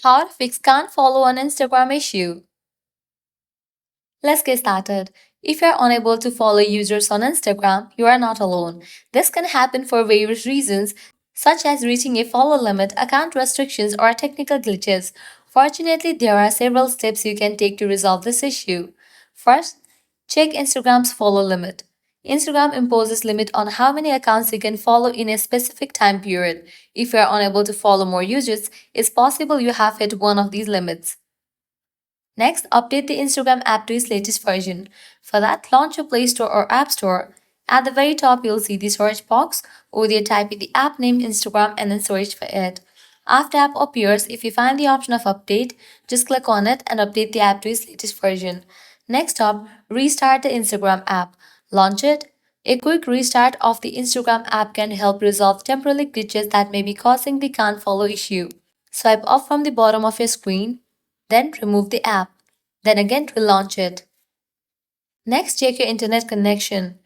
How to fix can't follow on Instagram issue. Let's get started. If you're unable to follow users on Instagram, you are not alone. This can happen for various reasons, such as reaching a follow limit, account restrictions, or technical glitches. Fortunately, there are several steps you can take to resolve this issue. First, check Instagram's follow limit. Instagram imposes limit on how many accounts you can follow in a specific time period. If you are unable to follow more users, it's possible you have hit one of these limits. Next, update the Instagram app to its latest version. For that, launch your Play Store or App Store. At the very top, you'll see the search box. Over there, type in the app name Instagram and then search for it. After app appears, if you find the option of update, just click on it and update the app to its latest version. Next up, restart the Instagram app. Launch it. A quick restart of the Instagram app can help resolve temporary glitches that may be causing the can't follow issue. Swipe up from the bottom of your screen, then remove the app. Then again relaunch it. Next, check your internet connection.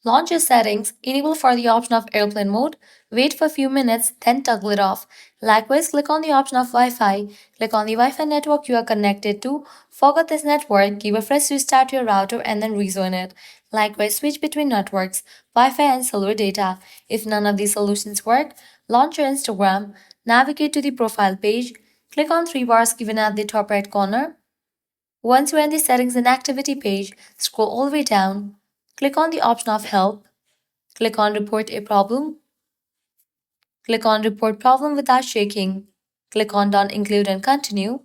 Launch your settings, enable for the option of airplane mode, wait for a few minutes, then toggle it off. Likewise, click on the option of Wi-Fi. Click on the Wi-Fi network you are connected to. Forget this network, give a fresh restart to your router and then rejoin it. Likewise, switch between networks, Wi-Fi and cellular data. If none of these solutions work, launch your Instagram, navigate to the profile page, click on three bars given at the top right corner. Once you're in the settings and activity page, scroll all the way down, click on the option of help, click on report a problem, click on report problem without shaking, click on don't include and continue.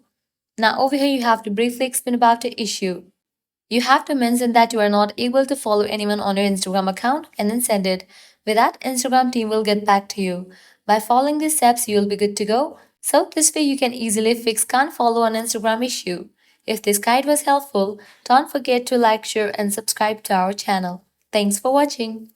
Now over here you have to briefly explain about the issue. You have to mention that you are not able to follow anyone on your Instagram account and then send it. With that, Instagram team will get back to you. By following these steps, you'll be good to go. So this way you can easily fix can't follow on Instagram issue. If this guide was helpful, don't forget to like, share and subscribe to our channel. Thanks for watching.